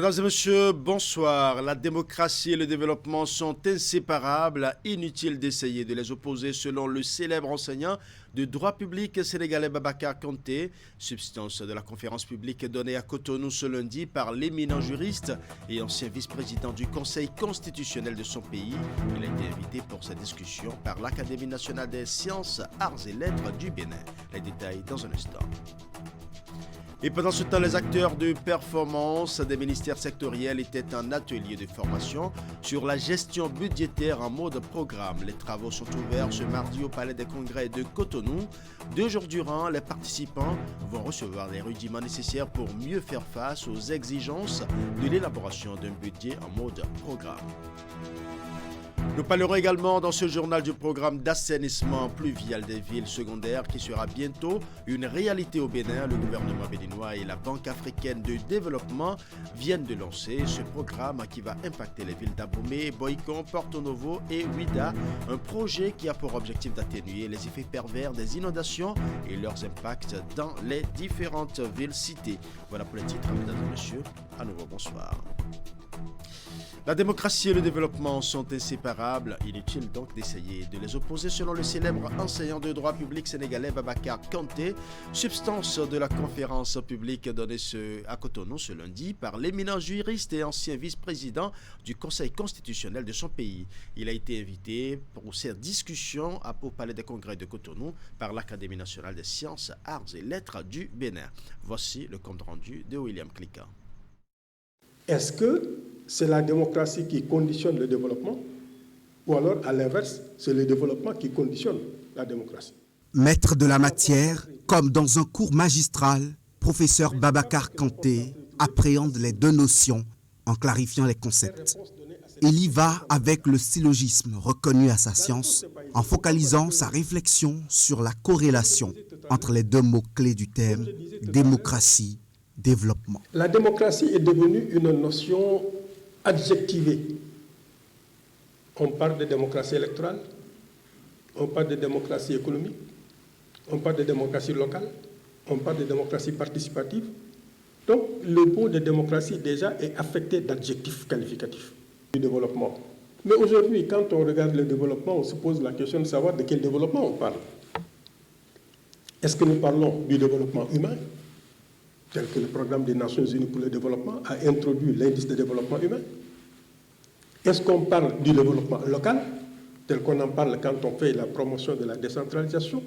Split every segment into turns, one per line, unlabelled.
Mesdames et messieurs, bonsoir. La démocratie et le développement sont inséparables. Inutile d'essayer de les opposer selon le célèbre enseignant de droit public sénégalais Babacar Kanté, substance de la conférence publique donnée à Cotonou ce lundi par l'éminent juriste et ancien vice-président du Conseil constitutionnel de son pays. Il a été invité pour sa discussion par l'Académie nationale des sciences, arts et lettres du Bénin. Les détails dans un instant. Et pendant ce temps, les acteurs de performance des ministères sectoriels étaient en atelier de formation sur la gestion budgétaire en mode programme. Les travaux sont ouverts ce mardi au Palais des Congrès de Cotonou. 2 jours durant, les participants vont recevoir les rudiments nécessaires pour mieux faire face aux exigences de l'élaboration d'un budget en mode programme. Nous parlerons également dans ce journal du programme d'assainissement pluvial des villes secondaires qui sera bientôt une réalité au Bénin. Le gouvernement béninois et la Banque africaine de développement viennent de lancer ce programme qui va impacter les villes d'Abomey, Boïcon, Porto Novo et Ouida. Un projet qui a pour objectif d'atténuer les effets pervers des inondations et leurs impacts dans les différentes villes citées. Voilà pour les titres, mesdames et messieurs. À nouveau, bonsoir. La démocratie et le développement sont inséparables. Inutile donc d'essayer de les opposer selon le célèbre enseignant de droit public sénégalais Babacar Kanté, substance de la conférence publique donnée à Cotonou ce lundi par l'éminent juriste et ancien vice-président du Conseil constitutionnel de son pays. Il a été invité pour cette discussion au Palais des Congrès de Cotonou par l'Académie nationale des sciences, arts et lettres du Bénin. Voici le compte rendu de William Klika.
Est-ce que c'est la démocratie qui conditionne le développement ou alors, à l'inverse, c'est le développement qui conditionne la démocratie?
Maître de la matière, comme dans un cours magistral, professeur Babacar Kanté appréhende les deux notions en clarifiant les concepts. Il y va avec le syllogisme reconnu à sa science, en focalisant sa réflexion sur la corrélation entre les deux mots-clés du thème « démocratie » développement.
La démocratie est devenue une notion adjectivée. On parle de démocratie électorale, on parle de démocratie économique, on parle de démocratie locale, on parle de démocratie participative. Donc le mot de démocratie déjà est affecté d'adjectifs qualificatifs du développement. Mais aujourd'hui, quand on regarde le développement, on se pose la question de savoir de quel développement on parle. Est-ce que nous parlons du développement humain, tel que le programme des Nations Unies pour le développement a introduit l'indice de développement humain? Est-ce qu'on parle du développement local, tel qu'on en parle quand on fait la promotion de la décentralisation?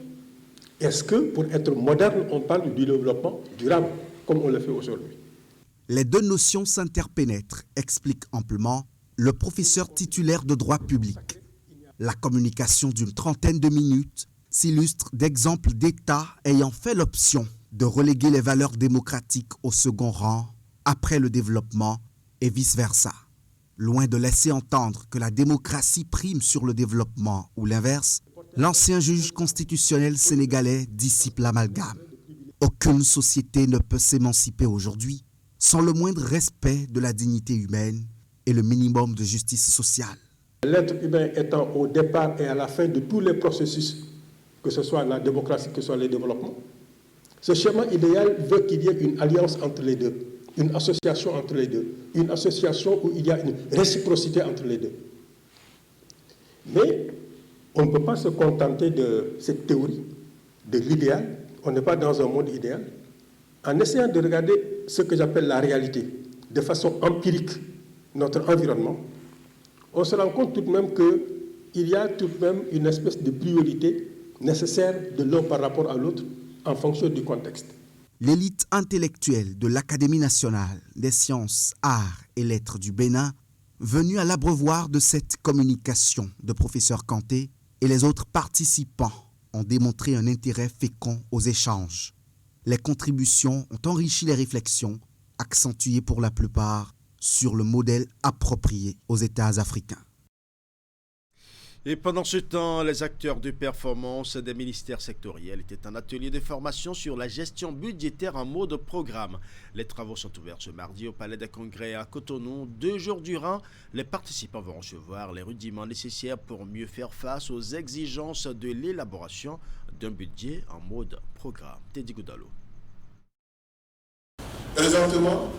Est-ce que, pour être moderne, on parle du développement durable, comme on le fait aujourd'hui?
Les deux notions s'interpénètrent, explique amplement le professeur titulaire de droit public. La communication d'une trentaine de minutes s'illustre d'exemples d'États ayant fait l'option de reléguer les valeurs démocratiques au second rang après le développement et vice-versa. Loin de laisser entendre que la démocratie prime sur le développement ou l'inverse, l'ancien juge constitutionnel sénégalais dissipe l'amalgame. Aucune société ne peut s'émanciper aujourd'hui sans le moindre respect de la dignité humaine et le minimum de justice sociale.
L'être humain étant au départ et à la fin de tous les processus, que ce soit la démocratie, que ce soit le développement, ce schéma idéal veut qu'il y ait une alliance entre les deux, une association entre les deux, une association où il y a une réciprocité entre les deux. Mais on ne peut pas se contenter de cette théorie, de l'idéal, on n'est pas dans un monde idéal, en essayant de regarder ce que j'appelle la réalité, de façon empirique, notre environnement, on se rend compte tout de même qu'il y a tout de même une espèce de priorité nécessaire de l'un par rapport à l'autre, en fonction du contexte.
L'élite intellectuelle de l'Académie nationale des sciences, arts et lettres du Bénin, venue à l'abreuvoir de cette communication de professeur Kanté, et les autres participants ont démontré un intérêt fécond aux échanges. Les contributions ont enrichi les réflexions, accentuées pour la plupart sur le modèle approprié aux États africains.
Et pendant ce temps, les acteurs de performance des ministères sectoriels étaient en atelier de formation sur la gestion budgétaire en mode programme. Les travaux sont ouverts ce mardi au Palais des Congrès à Cotonou. 2 jours durant, les participants vont recevoir les rudiments nécessaires pour mieux faire face aux exigences de l'élaboration d'un budget en mode programme. Teddy Goudalo.
Présentement,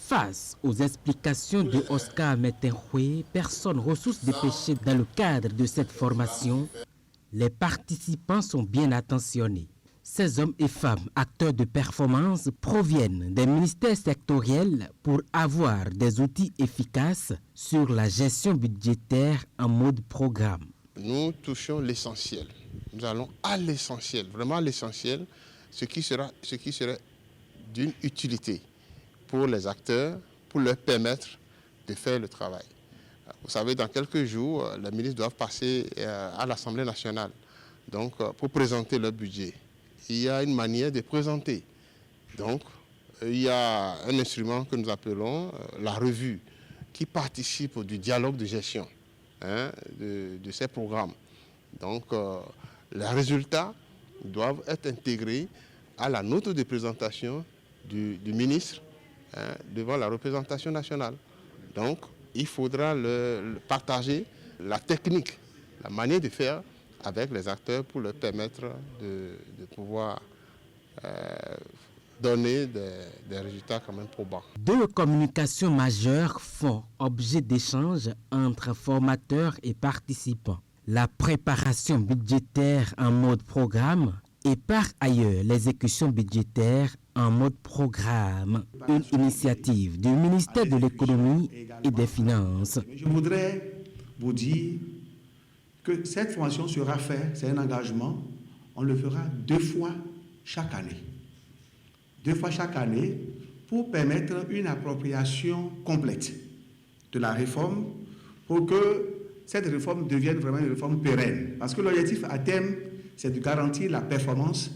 Face aux explications de Oscar Metenhoué, personne ressource dépêchée dans le cadre de cette formation, les participants sont bien attentionnés. Ces hommes et femmes, acteurs de performance, proviennent des ministères sectoriels pour avoir des outils efficaces sur la gestion budgétaire en mode programme.
Nous touchons l'essentiel. Nous allons à l'essentiel, vraiment à l'essentiel, ce qui serait d'une utilité pour les acteurs, pour leur permettre de faire le travail. Vous savez, dans quelques jours, les ministres doivent passer à l'Assemblée nationale donc, pour présenter leur budget. Il y a une manière de présenter. Donc, il y a un instrument que nous appelons la revue, qui participe du dialogue de gestion de ces programmes. Donc, les résultats doivent être intégrés à la note de présentation du ministre devant la représentation nationale. Donc, il faudra partager la technique, la manière de faire avec les acteurs pour leur permettre de pouvoir donner des résultats quand même probants.
Deux communications majeures font objet d'échanges entre formateurs et participants. La préparation budgétaire en mode programme et par ailleurs l'exécution budgétaire en mode programme, une initiative du ministère de l'Économie et des Finances.
Je voudrais vous dire que cette formation sera faite, c'est un engagement, on le fera 2 fois chaque année. 2 fois chaque année pour permettre une appropriation complète de la réforme pour que cette réforme devienne vraiment une réforme pérenne. Parce que l'objectif à terme, c'est de garantir la performance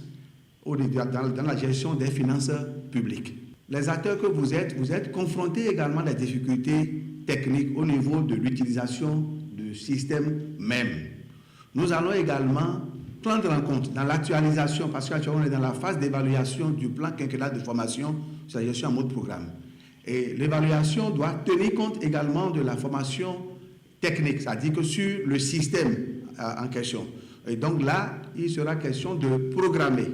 dans la gestion des finances publiques. Les acteurs que vous êtes confrontés également à des difficultés techniques au niveau de l'utilisation du système même. Nous allons également prendre en compte dans l'actualisation, parce qu'actuellement on est dans la phase d'évaluation du plan quinquennal de formation sur la gestion en mode programme. Et l'évaluation doit tenir compte également de la formation technique, c'est-à-dire que sur le système en question. Et donc là, il sera question de programmer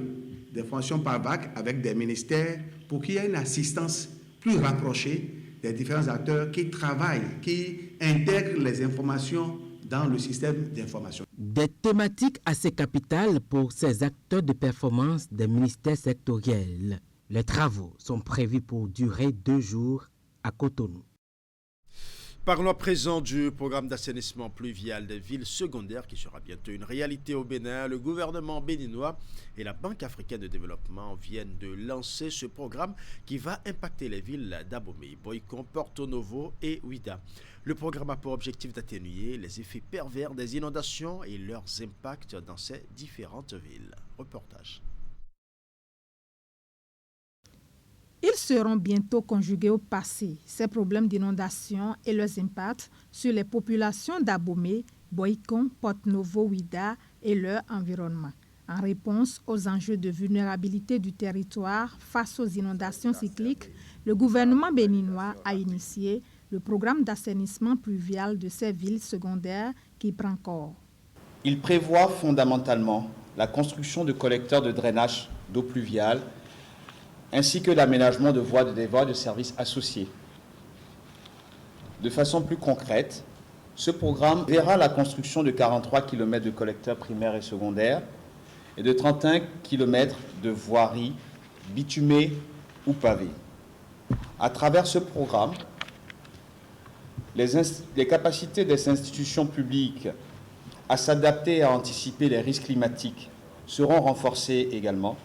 des formations par vague avec des ministères pour qu'il y ait une assistance plus rapprochée des différents acteurs qui travaillent, qui intègrent les informations dans le système d'information.
Des thématiques assez capitales pour ces acteurs de performance des ministères sectoriels. Les travaux sont prévus pour durer 2 jours à Cotonou.
Parlons à présent du programme d'assainissement pluvial des villes secondaires qui sera bientôt une réalité au Bénin. Le gouvernement béninois et la Banque africaine de développement viennent de lancer ce programme qui va impacter les villes d'Abomey, Boycon, Porto Novo et Ouida. Le programme a pour objectif d'atténuer les effets pervers des inondations et leurs impacts dans ces différentes villes. Reportage.
Ils seront bientôt conjugués au passé, ces problèmes d'inondation et leurs impacts sur les populations d'Abomey, Boycon, Porto Novo, Ouida et leur environnement. En réponse aux enjeux de vulnérabilité du territoire face aux inondations cycliques, le gouvernement béninois a initié le programme d'assainissement pluvial de ces villes secondaires qui prend corps.
Il prévoit fondamentalement la construction de collecteurs de drainage d'eau pluviale ainsi que l'aménagement de voies de services associés. De façon plus concrète, ce programme verra la construction de 43 km de collecteurs primaires et secondaires et de 31 km de voiries bitumées ou pavées. À travers ce programme, les capacités des institutions publiques à s'adapter et à anticiper les risques climatiques seront renforcées également.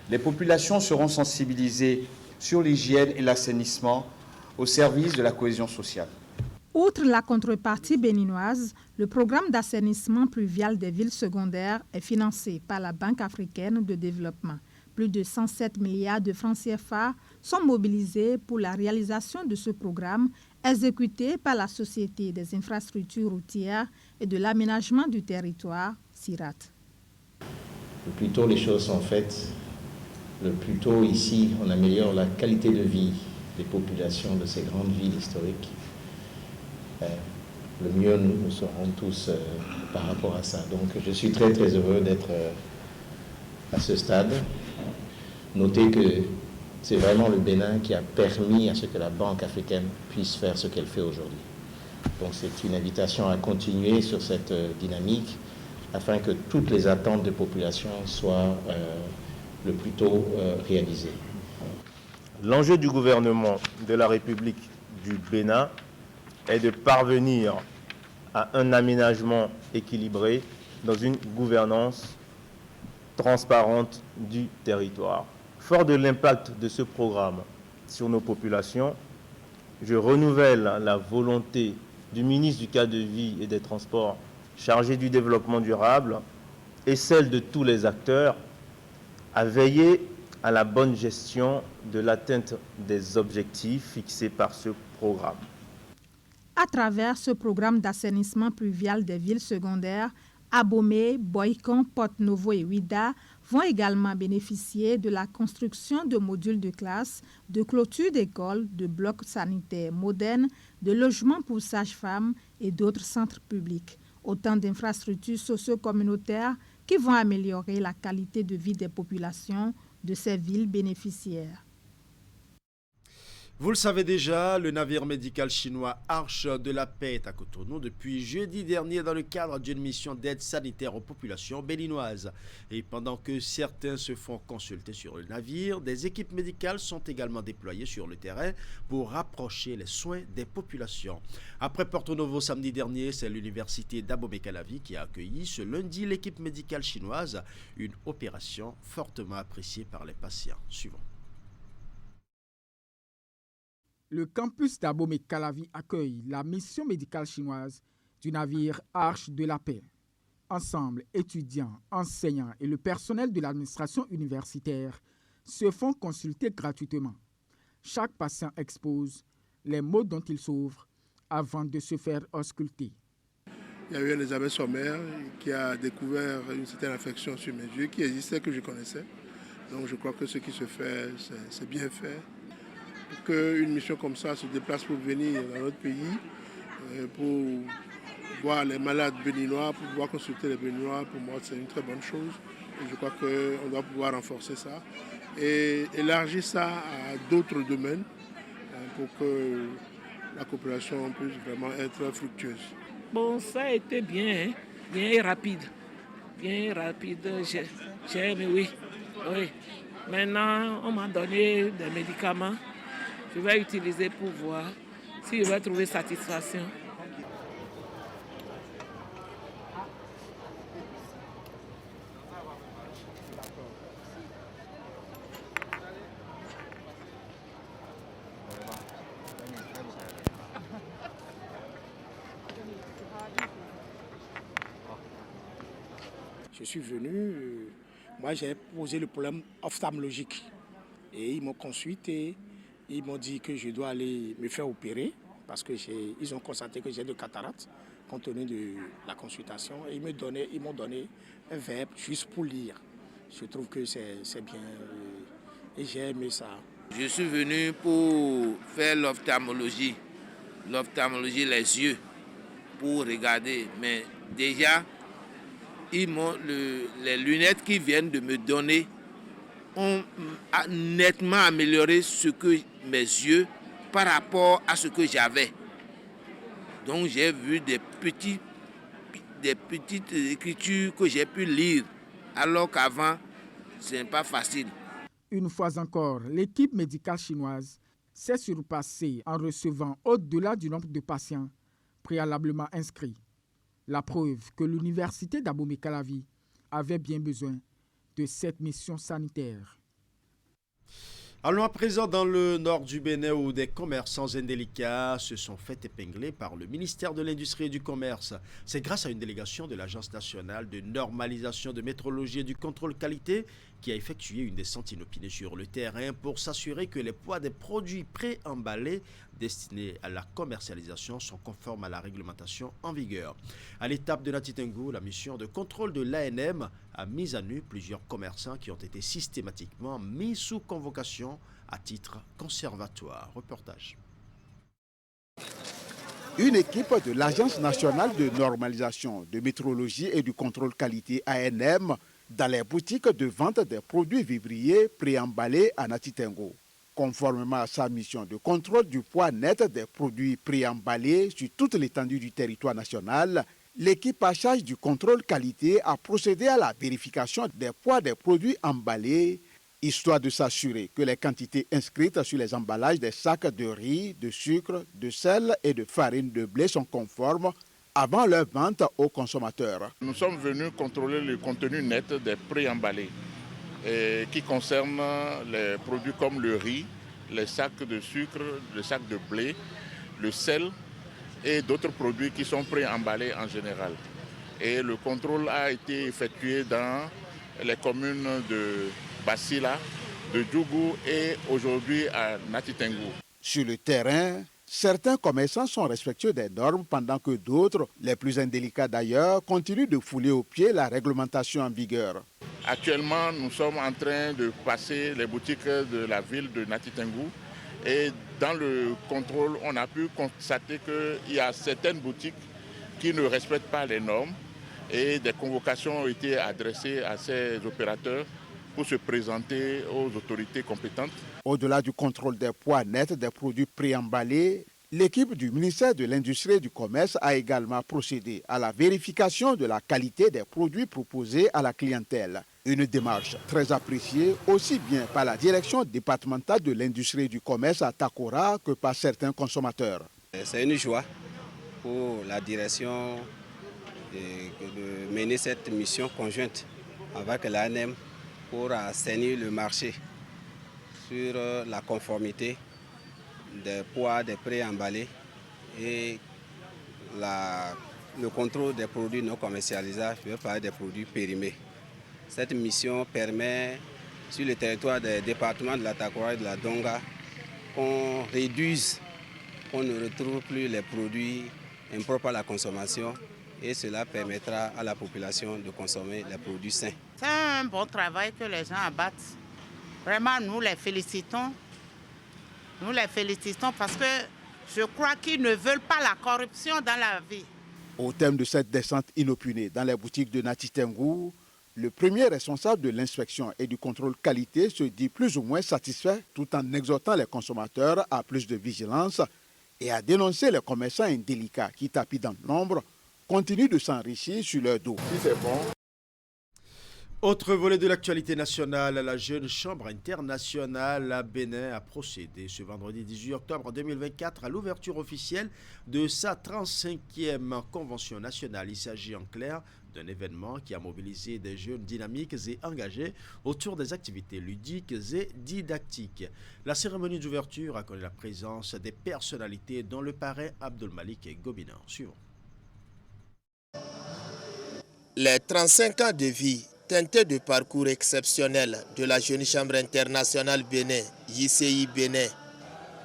Les populations seront sensibilisées sur l'hygiène et l'assainissement au service de la cohésion sociale.
Outre la contrepartie béninoise, le programme d'assainissement pluvial des villes secondaires est financé par la Banque africaine de développement. Plus de 107 milliards de francs CFA sont mobilisés pour la réalisation de ce programme exécuté par la Société des infrastructures routières et de l'aménagement du territoire, SIRAT.
Le plus tôt les choses sont faites, le plus tôt ici on améliore la qualité de vie des populations de ces grandes villes historiques, le mieux nous serons tous par rapport à ça. Donc je suis très heureux d'être à ce stade. Notez que c'est vraiment le Bénin qui a permis à ce que la Banque africaine puisse faire ce qu'elle fait aujourd'hui. Donc c'est une invitation à continuer sur cette dynamique afin que toutes les attentes de population soient le plus tôt réalisées.
L'enjeu du gouvernement de la République du Bénin est de parvenir à un aménagement équilibré dans une gouvernance transparente du territoire. Fort de l'impact de ce programme sur nos populations, je renouvelle la volonté du ministre du Cadre de Vie et des Transports chargé du développement durable et celle de tous les acteurs à veiller à la bonne gestion de l'atteinte des objectifs fixés par ce programme.
À travers ce programme d'assainissement pluvial des villes secondaires, Abomey, Boycon, Porto-Novo et Ouidah vont également bénéficier de la construction de modules de classe, de clôtures d'écoles, de blocs sanitaires modernes, de logements pour sages-femmes et d'autres centres publics. Autant d'infrastructures socio-communautaires qui vont améliorer la qualité de vie des populations de ces villes bénéficiaires.
Vous le savez déjà, le navire médical chinois Arche de la Paix est à Cotonou depuis jeudi dernier dans le cadre d'une mission d'aide sanitaire aux populations béninoises. Et pendant que certains se font consulter sur le navire, des équipes médicales sont également déployées sur le terrain pour rapprocher les soins des populations. Après Porto-Novo samedi dernier, c'est l'université d'Abomey-Calavi qui a accueilli ce lundi l'équipe médicale chinoise, une opération fortement appréciée par les patients. Suivant.
Le campus d'Abomey-Calavi accueille la mission médicale chinoise du navire Arche de la Paix. Ensemble, étudiants, enseignants et le personnel de l'administration universitaire se font consulter gratuitement. Chaque patient expose les maux dont il souffre avant de se faire ausculter.
Il y a eu un examen sommaire qui a découvert une certaine infection sur mes yeux qui existait, que je connaissais. Donc je crois que ce qui se fait, c'est bien fait. Qu'une mission comme ça se déplace pour venir dans notre pays, pour voir les malades béninois, pour pouvoir consulter les béninois, pour moi c'est une très bonne chose. Et je crois qu'on doit pouvoir renforcer ça et élargir ça à d'autres domaines pour que la coopération puisse vraiment être fructueuse.
Bon, ça a été bien, bien rapide. Bien rapide, j'ai aimé, oui. Maintenant, on m'a donné des médicaments. Je vais utiliser pour voir si je vais trouver satisfaction.
Je suis venu, moi j'ai posé le problème ophtalmologique et ils m'ont consulté. Ils m'ont dit que je dois aller me faire opérer parce qu'ils ont constaté que j'ai de cataracte compte tenu de la consultation. Et ils m'ont donné un verbe juste pour lire. Je trouve que c'est bien et j'ai aimé ça.
Je suis venu pour faire l'ophtalmologie, les yeux, pour regarder. Mais déjà, les lunettes qu'ils viennent de me donner ont nettement amélioré mes yeux par rapport à ce que j'avais. Donc j'ai vu des petites écritures que j'ai pu lire, alors qu'avant, ce n'est pas facile.
Une fois encore, l'équipe médicale chinoise s'est surpassée en recevant au-delà du nombre de patients préalablement inscrits. La preuve que l'université d'Abomey-Calavi avait bien besoin de cette mission sanitaire.
Allons à présent dans le nord du Bénin où des commerçants indélicats se sont fait épingler par le ministère de l'Industrie et du Commerce. C'est grâce à une délégation de l'Agence nationale de normalisation de métrologie et du contrôle qualité qui a effectué une descente inopinée sur le terrain pour s'assurer que les poids des produits pré-emballés destinés à la commercialisation sont conformes à la réglementation en vigueur. À l'étape de Natitengou, la mission de contrôle de l'ANM a mis à nu plusieurs commerçants qui ont été systématiquement mis sous convocation à titre conservatoire. Reportage.
Une équipe de l'Agence nationale de normalisation de métrologie et du contrôle qualité ANM dans les boutiques de vente des produits vivriers préemballés à Natitengou. Conformément à sa mission de contrôle du poids net des produits préemballés sur toute l'étendue du territoire national, l'équipe à charge du contrôle qualité a procédé à la vérification des poids des produits emballés, histoire de s'assurer que les quantités inscrites sur les emballages des sacs de riz, de sucre, de sel et de farine de blé sont conformes avant leur vente aux consommateurs.
Nous sommes venus contrôler le contenu net des préemballés qui concernent les produits comme le riz, les sacs de sucre, les sacs de blé, le sel et d'autres produits qui sont préemballés en général. Et le contrôle a été effectué dans les communes de Bassila, de Djougou et aujourd'hui à Natitengu.
Sur le terrain, certains commerçants sont respectueux des normes pendant que d'autres, les plus indélicats d'ailleurs, continuent de fouler aux pieds la réglementation en vigueur.
Actuellement, nous sommes en train de passer les boutiques de la ville de Natitengu et dans le contrôle, on a pu constater qu'il y a certaines boutiques qui ne respectent pas les normes et des convocations ont été adressées à ces opérateurs pour se présenter aux autorités compétentes.
Au-delà du contrôle des poids nets des produits préemballés, l'équipe du ministère de l'Industrie et du Commerce a également procédé à la vérification de la qualité des produits proposés à la clientèle. Une démarche très appréciée aussi bien par la direction départementale de l'Industrie et du Commerce à Takora que par certains consommateurs.
C'est une joie pour la direction de mener cette mission conjointe avec l'ANM pour assainir le marché sur la conformité des poids des préemballés et le contrôle des produits non commercialisables, je veux parler des produits périmés. Cette mission permet, sur le territoire des départements de la Takora et de la Donga, qu'on réduise, qu'on ne retrouve plus les produits impropres à la consommation et cela permettra à la population de consommer les produits sains.
C'est un bon travail que les gens abattent. Vraiment, nous les félicitons. Nous les félicitons parce que je crois qu'ils ne veulent pas la corruption dans la vie.
Au terme de cette descente inopinée dans les boutiques de Natitengu, le premier responsable de l'inspection et du contrôle qualité se dit plus ou moins satisfait tout en exhortant les consommateurs à plus de vigilance et à dénoncer les commerçants indélicats qui, tapis dans l'ombre, continuent de s'enrichir sur leur dos.
Si c'est bon.
Autre volet de l'actualité nationale, la jeune chambre internationale à Bénin a procédé ce vendredi 18 octobre 2024 à l'ouverture officielle de sa 35e convention nationale. Il s'agit en clair d'un événement qui a mobilisé des jeunes dynamiques et engagés autour des activités ludiques et didactiques. La cérémonie d'ouverture a connu la présence des personnalités dont le parrain Abdul Malik Gobina. Suivant.
Les 35 ans de vie teintés de parcours exceptionnel de la Jeune Chambre internationale Bénin, JCI Bénin,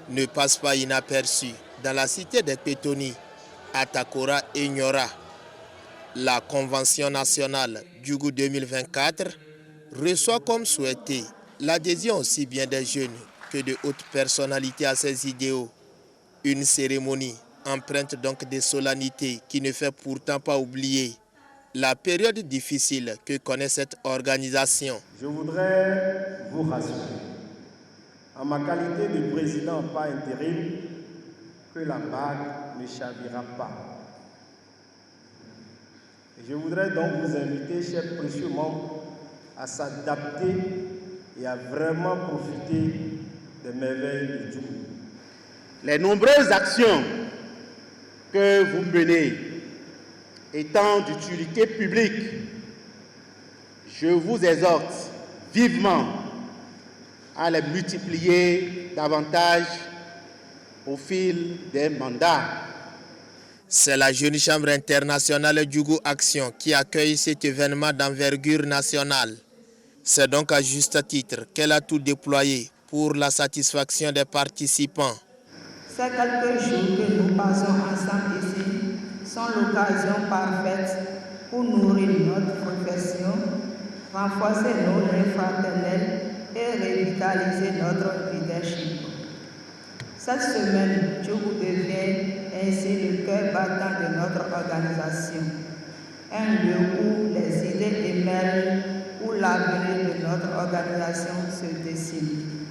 ne passent pas inaperçus dans la cité des Pétoni, à Takora et Nyora. La Convention nationale Djougou 2024 reçoit comme souhaité l'adhésion aussi bien des jeunes que de hautes personnalités à ses idéaux. Une cérémonie empreinte donc de solennité qui ne fait pourtant pas oublier la période difficile que connaît cette organisation.
Je voudrais vous rassurer, en ma qualité de président par intérim, que la bague ne chavira pas. Et je voudrais donc vous inviter, chers précieux membres, à s'adapter et à vraiment profiter des merveilles du Djougou. Les nombreuses actions que vous menez étant d'utilité publique, je vous exhorte vivement à les multiplier davantage au fil des mandats.
C'est la Jeune Chambre internationale Djougou Action qui accueille cet événement d'envergure nationale. C'est donc à juste titre qu'elle a tout déployé pour la satisfaction des participants.
Ces quelques jours que nous passons ensemble ici sont l'occasion parfaite pour nourrir notre profession, renforcer nos liens fraternels et revitaliser notre leadership. Cette semaine, Djougou devient ainsi le cœur battant de notre organisation, un lieu où les idées émergent, où l'avenir de notre organisation se dessine.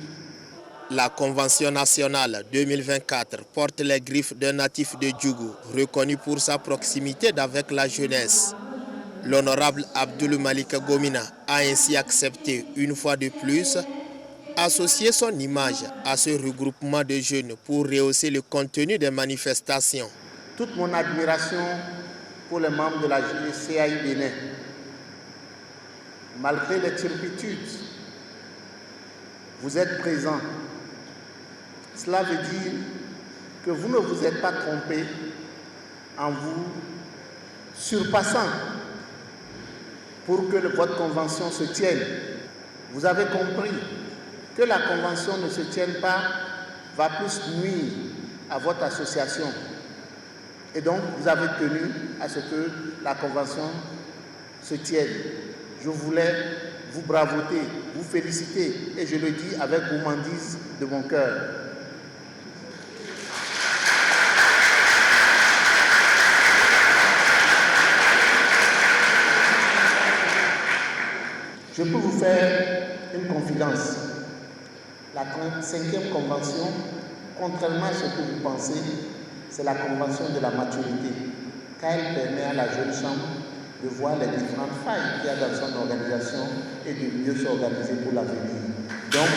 La Convention nationale 2024 porte les griffes d'un natif de Djougou, reconnu pour sa proximité avec la jeunesse. L'honorable Abdoul Malik Gomina a ainsi accepté une fois de plus associer son image à ce regroupement de jeunes pour rehausser le contenu des manifestations.
Toute mon admiration pour les membres de la CAI Bénin. Malgré les turpitudes, vous êtes présents. Cela veut dire que vous ne vous êtes pas trompés en vous surpassant pour que votre convention se tienne. Vous avez compris que la convention ne se tienne pas va plus nuire à votre association. Et donc, vous avez tenu à ce que la convention se tienne. Je voulais vous bravoter, vous féliciter, et je le dis avec gourmandise de mon cœur. Je peux vous faire une confidence. La 5e convention, contrairement à ce que vous pensez, c'est la convention de la maturité, car elle permet à la jeune chambre de voir les différentes failles qu'il y a dans son organisation et de mieux s'organiser pour l'avenir. Donc,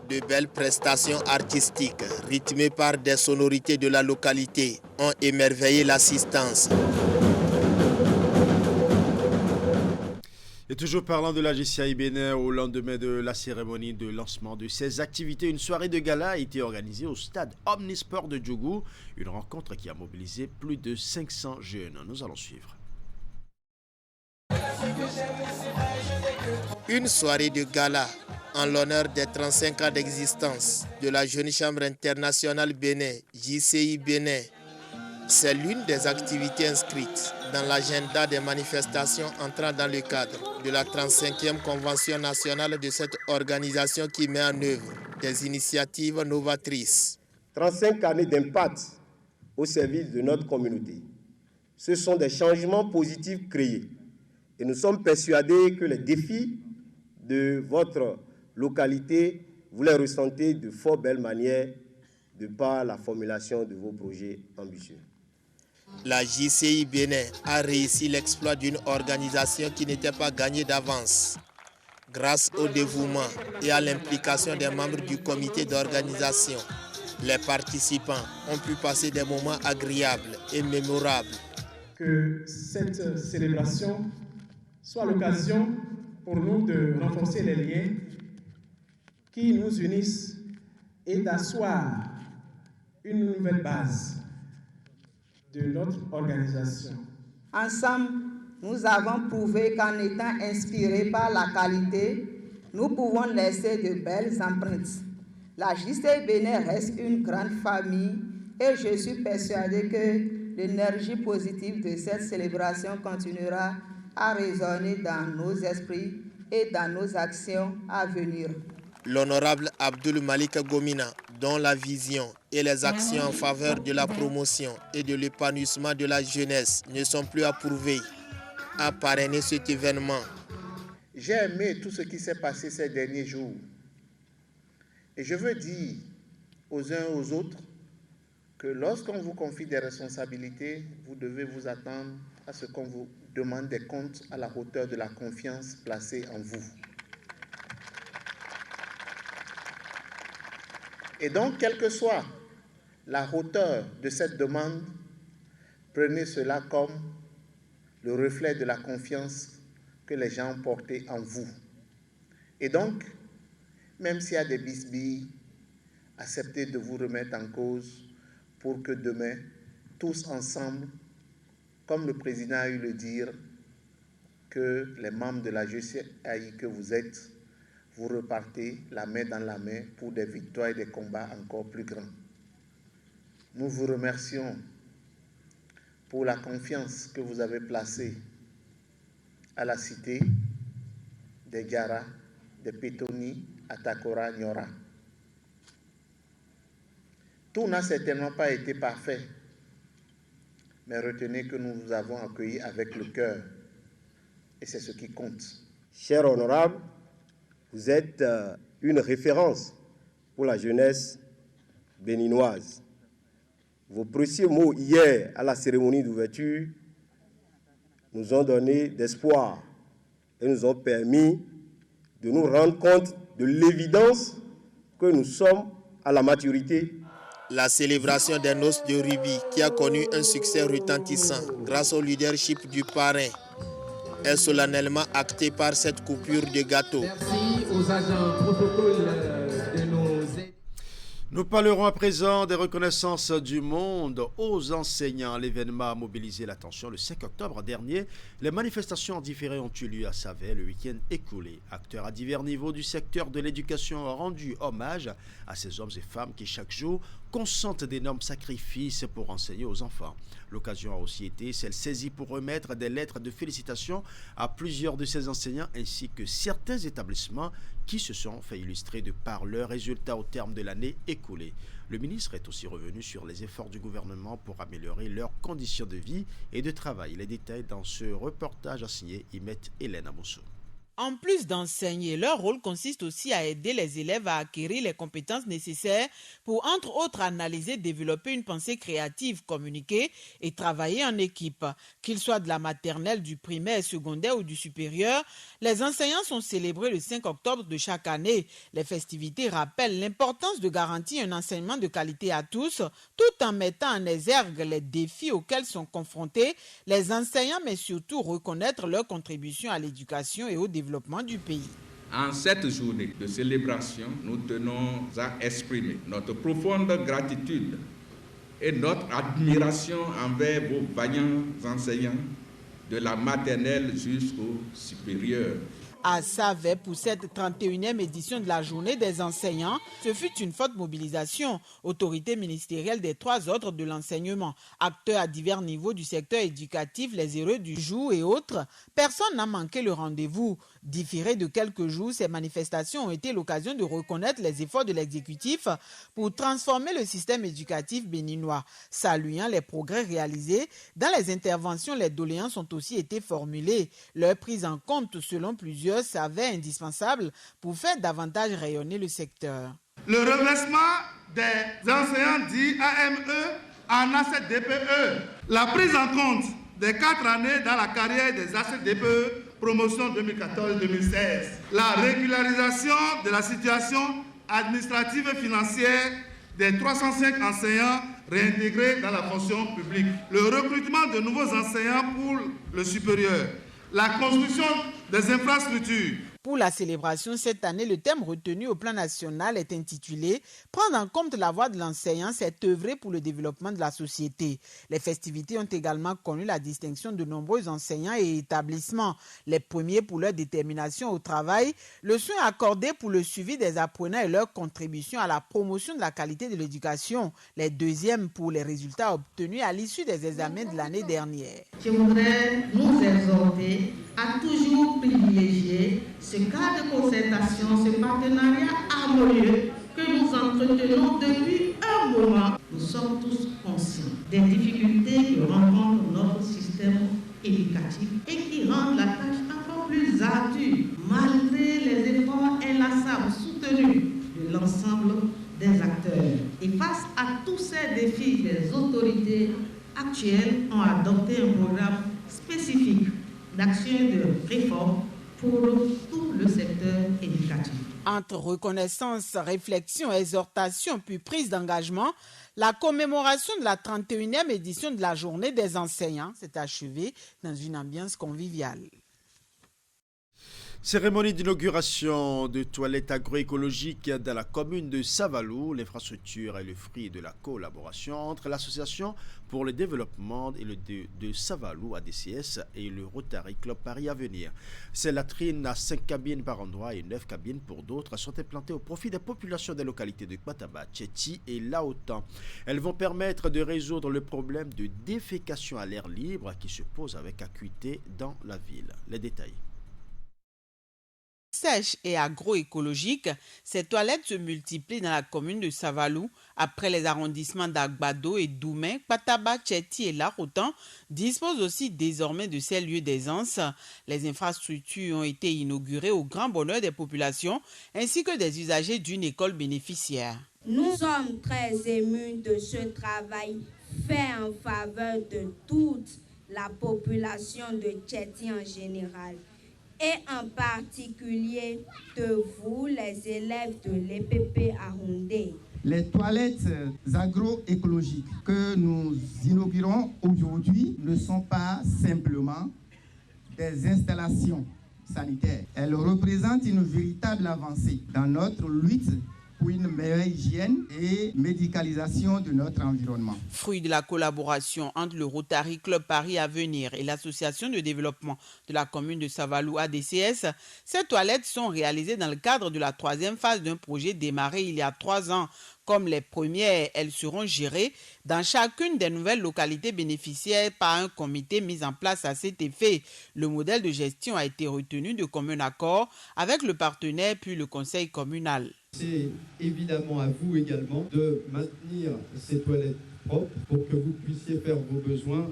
de belles prestations artistiques, rythmées par des sonorités de la localité, ont émerveillé l'assistance.
Et toujours parlant de la JCI Bénin, au lendemain de la cérémonie de lancement de ces activités, une soirée de gala a été organisée au stade Omnisport de Djougou, une rencontre qui a mobilisé plus de 500 jeunes. Nous allons suivre.
Une soirée de gala en l'honneur des 35 ans d'existence de la Jeune Chambre internationale Bénin, JCI Bénin. C'est l'une des activités inscrites dans l'agenda des manifestations entrant dans le cadre de la 35e Convention nationale de cette organisation qui met en œuvre des initiatives novatrices.
35 années d'impact au service de notre communauté. Ce sont des changements positifs créés. Et nous sommes persuadés que les défis de votre localité, vous les ressentez de fort belle manière de par la formulation de vos projets ambitieux.
La JCI Bénin a réussi l'exploit d'une organisation qui n'était pas gagnée d'avance. Grâce au dévouement et à l'implication des membres du comité d'organisation, les participants ont pu passer des moments agréables et mémorables.
Que cette célébration soit l'occasion pour nous de renforcer les liens qui nous unissent et d'asseoir une nouvelle base de notre organisation.
Ensemble, nous avons prouvé qu'en étant inspirés par la qualité, nous pouvons laisser de belles empreintes. La JCI Bénin reste une grande famille et je suis persuadée que l'énergie positive de cette célébration continuera à résonner dans nos esprits et dans nos actions à venir.
L'honorable Abdoul Malik Gomina, dont la vision et les actions en faveur de la promotion et de l'épanouissement de la jeunesse ne sont plus à prouver, a parrainé cet événement.
J'ai aimé tout ce qui s'est passé ces derniers jours. Et je veux dire aux uns et aux autres que lorsqu'on vous confie des responsabilités, vous devez vous attendre à ce qu'on vous demande des comptes à la hauteur de la confiance placée en vous. Et donc, quelle que soit la hauteur de cette demande, prenez cela comme le reflet de la confiance que les gens ont portée en vous. Et donc, même s'il y a des bisbilles, acceptez de vous remettre en cause pour que demain, tous ensemble, comme le président a eu le dire, que les membres de la JCI que vous êtes, vous repartez la main dans la main pour des victoires et des combats encore plus grands. Nous vous remercions pour la confiance que vous avez placée à la cité des Diarra, des Pétoni, Atakora, Nyora. Tout n'a certainement pas été parfait, mais retenez que nous vous avons accueillis avec le cœur, et c'est ce qui compte.
Cher honorable, vous êtes une référence pour la jeunesse béninoise. Vos précieux mots hier à la cérémonie d'ouverture nous ont donné d'espoir et nous ont permis de nous rendre compte de l'évidence que nous sommes à la maturité.
La célébration des noces de rubis, qui a connu un succès retentissant grâce au leadership du parrain, est solennellement actée par cette coupure de gâteau.
Merci aux agents protocole de nos...
Nous parlerons à présent des reconnaissances du monde aux enseignants. L'événement a mobilisé l'attention le 5 octobre dernier. Les manifestations différées ont eu lieu à Savet le week-end écoulé. Acteurs à divers niveaux du secteur de l'éducation ont rendu hommage à ces hommes et femmes qui chaque jour consentent d'énormes sacrifices pour enseigner aux enfants. L'occasion a aussi été celle saisie pour remettre des lettres de félicitations à plusieurs de ces enseignants ainsi que certains établissements qui se sont fait illustrer de par leurs résultats au terme de l'année écoulée. Le ministre est aussi revenu sur les efforts du gouvernement pour améliorer leurs conditions de vie et de travail. Les détails dans ce reportage signé Imet Hélène Amousso.
En plus d'enseigner, leur rôle consiste aussi à aider les élèves à acquérir les compétences nécessaires pour, entre autres, analyser, développer une pensée créative, communiquer et travailler en équipe. Qu'ils soient de la maternelle, du primaire, secondaire ou du supérieur, les enseignants sont célébrés le 5 octobre de chaque année. Les festivités rappellent l'importance de garantir un enseignement de qualité à tous, tout en mettant en exergue les défis auxquels sont confrontés les enseignants, mais surtout reconnaître leur contribution à l'éducation et au développement du pays.
En cette journée de célébration, nous tenons à exprimer notre profonde gratitude et notre admiration envers vos vaillants enseignants de la maternelle jusqu'au supérieur.
À Savet, pour cette 31e édition de la journée des enseignants, ce fut une forte mobilisation. Autorités ministérielles des 3 ordres de l'enseignement, acteurs à divers niveaux du secteur éducatif, les heureux du jour et autres, personne n'a manqué le rendez-vous. Différées de quelques jours, ces manifestations ont été l'occasion de reconnaître les efforts de l'exécutif pour transformer le système éducatif béninois. Saluant les progrès réalisés, dans les interventions, les doléances ont aussi été formulées. Leur prise en compte, selon plusieurs, s'avère indispensable pour faire davantage rayonner le secteur.
Le reversement des enseignants dits AME en ACDPE, la prise en compte des 4 années dans la carrière des ACDPE, promotion 2014-2016, la régularisation de la situation administrative et financière des 305 enseignants réintégrés dans la fonction publique, le recrutement de nouveaux enseignants pour le supérieur, la construction des infrastructures.
Pour la célébration cette année, le thème retenu au plan national est intitulé « Prendre en compte la voix de l'enseignant, c'est œuvrer pour le développement de la société ». Les festivités ont également connu la distinction de nombreux enseignants et établissements. Les premiers pour leur détermination au travail, le soin accordé pour le suivi des apprenants et leur contribution à la promotion de la qualité de l'éducation. Les deuxièmes pour les résultats obtenus à l'issue des examens de l'année dernière.
Je voudrais nous exhorter à toujours privilégier ce cadre de concertation, ce partenariat harmonieux que nous entretenons depuis un moment. Nous sommes tous conscients des difficultés que rencontre notre système éducatif et qui rendent la tâche encore plus ardue, malgré les efforts inlassables soutenus de l'ensemble des acteurs. Et face à tous ces défis, les autorités actuelles ont adopté un programme spécifique d'action de réforme pour tout le secteur éducatif.
Entre reconnaissance, réflexion, exhortation puis prise d'engagement, la commémoration de la 31e édition de la Journée des enseignants s'est achevée dans une ambiance conviviale.
Cérémonie d'inauguration de toilettes agroécologiques dans la commune de Savalou. L'infrastructure est le fruit de la collaboration entre l'Association pour le développement de Savalou ADCS et le Rotary Club Paris Avenir. Ces latrines à 5 cabines par endroit et 9 cabines pour d'autres sont implantées au profit des populations des localités de Kbataba, Tchéti et Laotan. Elles vont permettre de résoudre le problème de défécation à l'air libre qui se pose avec acuité dans la ville. Les détails.
sèches et agroécologiques, ces toilettes se multiplient dans la commune de Savalou, après les arrondissements d'Agbado et Doumé. Pataba, Tchéti et Laroutan disposent aussi désormais de ces lieux d'aisance. Les infrastructures ont été inaugurées au grand bonheur des populations ainsi que des usagers d'une école bénéficiaire.
Nous sommes très émus de ce travail fait en faveur de toute la population de Tchéti en général et en particulier de vous, les élèves de l'EPP Arondé.
Les toilettes agroécologiques que nous inaugurons aujourd'hui ne sont pas simplement des installations sanitaires. Elles représentent une véritable avancée dans notre lutte pour une meilleure hygiène et médicalisation de notre environnement.
Fruit de la collaboration entre le Rotary Club Paris Avenir et l'Association de développement de la commune de Savalou ADCS, ces toilettes sont réalisées dans le cadre de la 3e phase d'un projet démarré il y a 3 ans. Comme les premières, elles seront gérées dans chacune des nouvelles localités bénéficiaires par un comité mis en place à cet effet. Le modèle de gestion a été retenu de commun accord avec le partenaire puis le conseil communal.
C'est évidemment à vous également de maintenir ces toilettes propres pour que vous puissiez faire vos besoins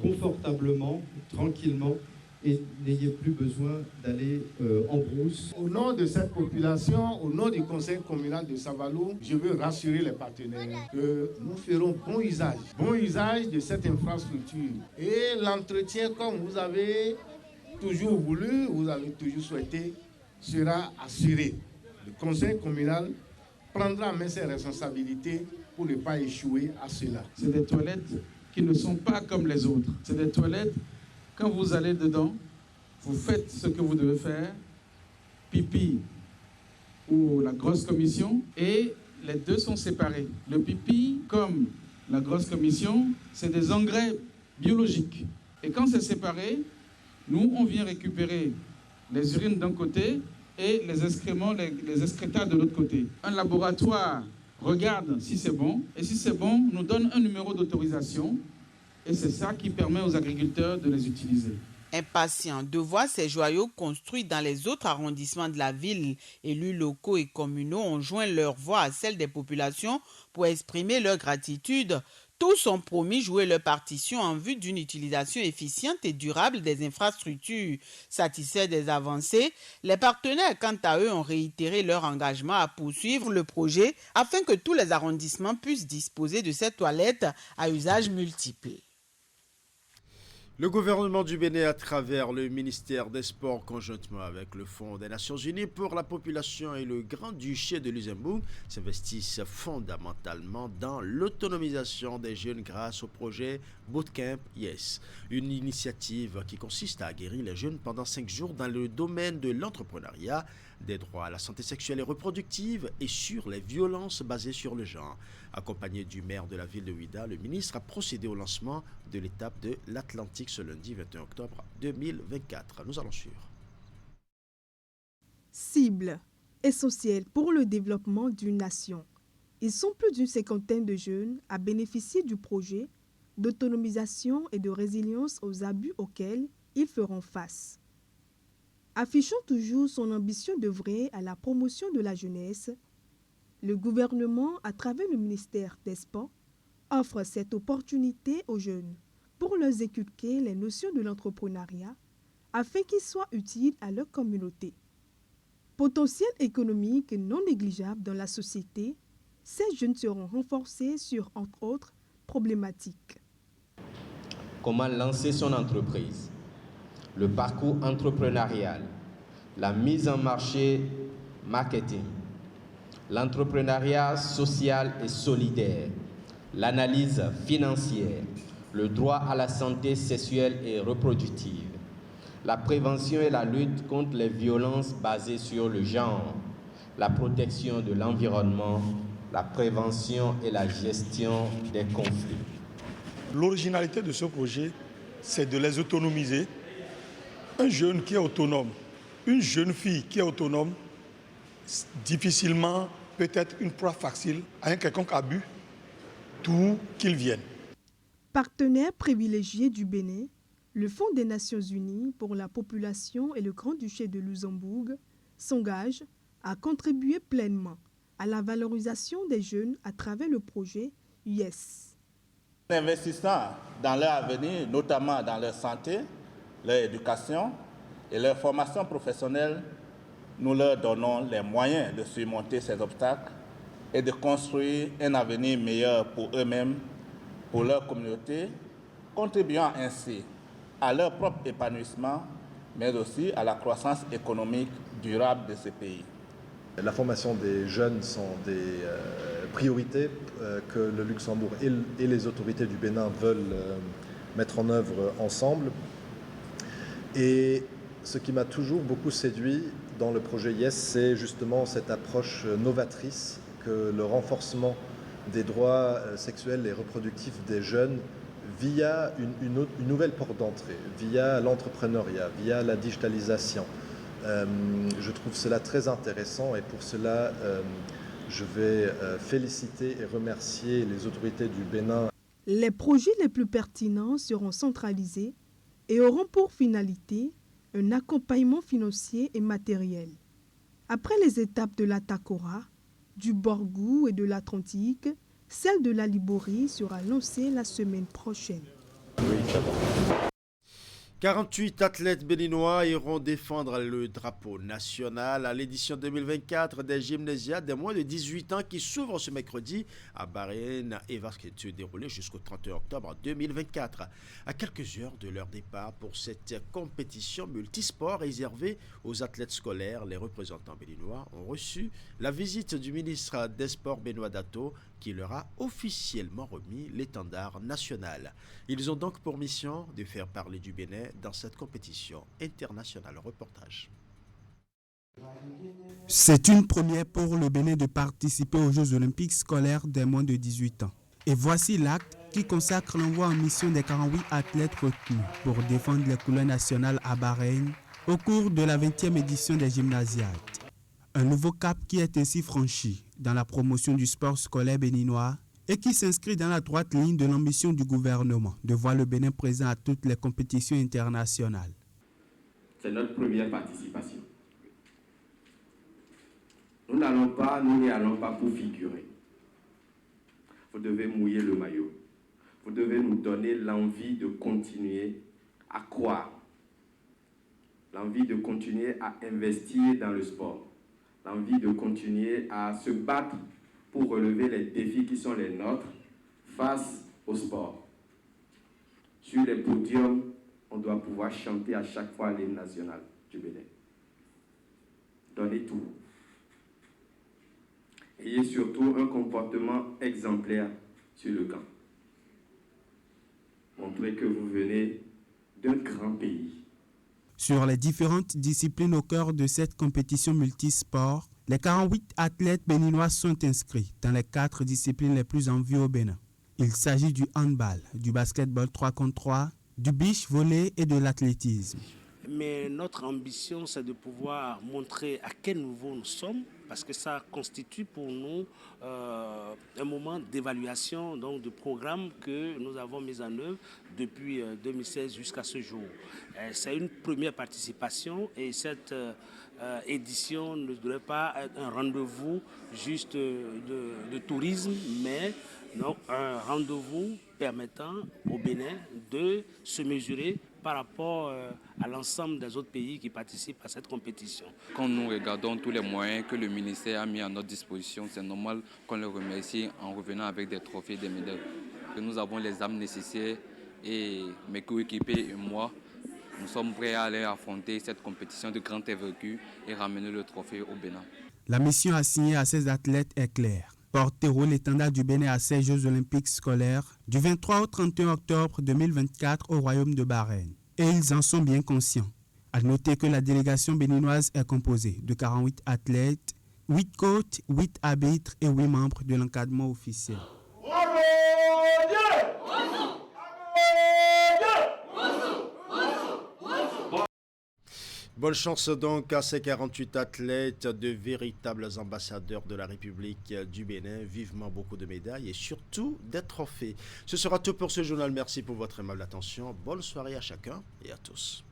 confortablement, tranquillement, et n'ayez plus besoin d'aller en brousse.
Au nom de cette population, au nom du conseil communal de Savalou, je veux rassurer les partenaires que nous ferons bon usage de cette infrastructure. Et l'entretien, comme vous avez toujours voulu, vous avez toujours souhaité, sera assuré. Le conseil communal prendra en main ses responsabilités pour ne pas échouer à cela.
C'est des toilettes qui ne sont pas comme les autres. C'est des toilettes, quand vous allez dedans, vous faites ce que vous devez faire, pipi ou la grosse commission, et les deux sont séparés. Le pipi, comme la grosse commission, c'est des engrais biologiques. Et quand c'est séparé, nous, on vient récupérer les urines d'un côté et les excréments, les excrétas de l'autre côté. Un laboratoire regarde si c'est bon, et si c'est bon, nous donne un numéro d'autorisation, et c'est ça qui permet aux agriculteurs de les utiliser.
Impatients de voir ces joyaux construits dans les autres arrondissements de la ville, élus locaux et communaux ont joint leur voix à celle des populations pour exprimer leur gratitude. Tous ont promis jouer leur partition en vue d'une utilisation efficiente et durable des infrastructures. Satisfaits des avancées, les partenaires, quant à eux, ont réitéré leur engagement à poursuivre le projet afin que tous les arrondissements puissent disposer de ces toilettes à usage multiple.
Le gouvernement du Bénin, à travers le ministère des Sports, conjointement avec le Fonds des Nations Unies pour la population et le Grand-Duché de Luxembourg, s'investissent fondamentalement dans l'autonomisation des jeunes grâce au projet Bootcamp Yes, une initiative qui consiste à aguerrir les jeunes pendant 5 jours dans le domaine de l'entrepreneuriat, des droits à la santé sexuelle et reproductive et sur les violences basées sur le genre. Accompagné du maire de la ville de Ouidah, le ministre a procédé au lancement de l'étape de l'Atlantique ce lundi 21 octobre 2024. Nous allons suivre.
Cible essentielle pour le développement d'une nation. Ils sont plus d'une 50aine de jeunes à bénéficier du projet d'autonomisation et de résilience aux abus auxquels ils feront face. Affichant toujours son ambition d'œuvrer à la promotion de la jeunesse, le gouvernement, à travers le ministère des Sports, offre cette opportunité aux jeunes pour leur inculquer les notions de l'entrepreneuriat afin qu'ils soient utiles à leur communauté. Potentiel économique non négligeable dans la société, ces jeunes seront renforcés sur, entre autres, problématiques.
Comment lancer son entreprise? Le parcours entrepreneurial, la mise en marché marketing, l'entrepreneuriat social et solidaire, l'analyse financière, le droit à la santé sexuelle et reproductive, la prévention et la lutte contre les violences basées sur le genre, la protection de l'environnement, la prévention et la gestion des conflits.
L'originalité de ce projet, c'est de les autonomiser. Un jeune qui est autonome, une jeune fille qui est autonome, difficilement peut être une proie facile à un quelconque abus, d'où qu'il vienne.
Partenaire privilégié du Bénin, le Fonds des Nations Unies pour la population et le Grand-Duché de Luxembourg s'engage à contribuer pleinement à la valorisation des jeunes à travers le projet YES.
En investissant dans leur avenir, notamment dans leur santé, leur éducation et leur formation professionnelle, nous leur donnons les moyens de surmonter ces obstacles et de construire un avenir meilleur pour eux-mêmes, pour leur communauté, contribuant ainsi à leur propre épanouissement, mais aussi à la croissance économique durable de ce pays.
La formation des jeunes sont des priorités que le Luxembourg et les autorités du Bénin veulent mettre en œuvre ensemble. Et ce qui m'a toujours beaucoup séduit dans le projet YES, c'est justement cette approche novatrice que le renforcement des droits sexuels et reproductifs des jeunes via une nouvelle porte d'entrée, via l'entrepreneuriat, via la digitalisation. Je trouve cela très intéressant et pour cela, je vais féliciter et remercier les autorités du Bénin.
Les projets les plus pertinents seront centralisés et auront pour finalité un accompagnement financier et matériel. Après les étapes de la Takora, du Borgou et de l'Atlantique, celle de la Liborie sera lancée la semaine prochaine.
48 athlètes béninois iront défendre le drapeau national à l'édition 2024 des gymnasiades des moins de 18 ans qui s'ouvrent ce mercredi à Bahreïn et va se dérouler jusqu'au 31 octobre 2024. À quelques heures de leur départ pour cette compétition multisport réservée aux athlètes scolaires, les représentants béninois ont reçu la visite du ministre des Sports Benoît Dato qui leur a officiellement remis l'étendard national. Ils ont donc pour mission de faire parler du Bénin dans cette compétition internationale. Reportage.
C'est une première pour le Bénin de participer aux Jeux olympiques scolaires des moins de 18 ans. Et voici l'acte qui consacre l'envoi en mission des 48 athlètes retenus pour défendre les couleurs nationales à Bahreïn au cours de la 20e édition des gymnasiades. Un nouveau cap qui est ainsi franchi dans la promotion du sport scolaire béninois et qui s'inscrit dans la droite ligne de l'ambition du gouvernement de voir le Bénin présent à toutes les compétitions internationales.
C'est notre première participation. Nous n'y allons pas pour figurer. Vous devez mouiller le maillot. Vous devez nous donner l'envie de continuer à croire, l'envie de continuer à investir dans le sport, l'envie de continuer à se battre pour relever les défis qui sont les nôtres face au sport. Sur les podiums, on doit pouvoir chanter à chaque fois l'hymne national du Bénin. Donnez tout. Ayez surtout un comportement exemplaire sur le camp. Montrez que vous venez d'un grand pays.
Sur les différentes disciplines au cœur de cette compétition multisport, les 48 athlètes béninois sont inscrits dans les 4 disciplines les plus en vue au Bénin. Il s'agit du handball, du basketball 3 contre 3, du beach volley et de l'athlétisme.
Mais notre ambition, c'est de pouvoir montrer à quel niveau nous sommes, parce que ça constitue pour nous un moment d'évaluation donc de programme que nous avons mis en œuvre depuis 2016 jusqu'à ce jour. C'est une première participation et cette édition ne devrait pas être un rendez-vous juste de tourisme, mais donc un rendez-vous permettant au Bénin de se mesurer par rapport à l'ensemble des autres pays qui participent à cette compétition.
Quand nous regardons tous les moyens que le ministère a mis à notre disposition, c'est normal qu'on le remercie en revenant avec des trophées, des médailles. Nous avons les armes nécessaires et mes coéquipiers et moi, nous sommes prêts à aller affronter cette compétition de grande envergure et ramener le trophée au Bénin.
La mission assignée à ces athlètes est claire. Porter haut l'étendard du Bénin à ces Jeux olympiques scolaires du 23 au 31 octobre 2024 au Royaume de Bahreïn. Et ils en sont bien conscients. À noter que la délégation béninoise est composée de 48 athlètes, 8 coachs, 8 arbitres et 8 membres de l'encadrement officiel.
Bonne chance donc à ces 48 athlètes, de véritables ambassadeurs de la République du Bénin. Vivement beaucoup de médailles et surtout des trophées. Ce sera tout pour ce journal. Merci pour votre aimable attention. Bonne soirée à chacun et à tous.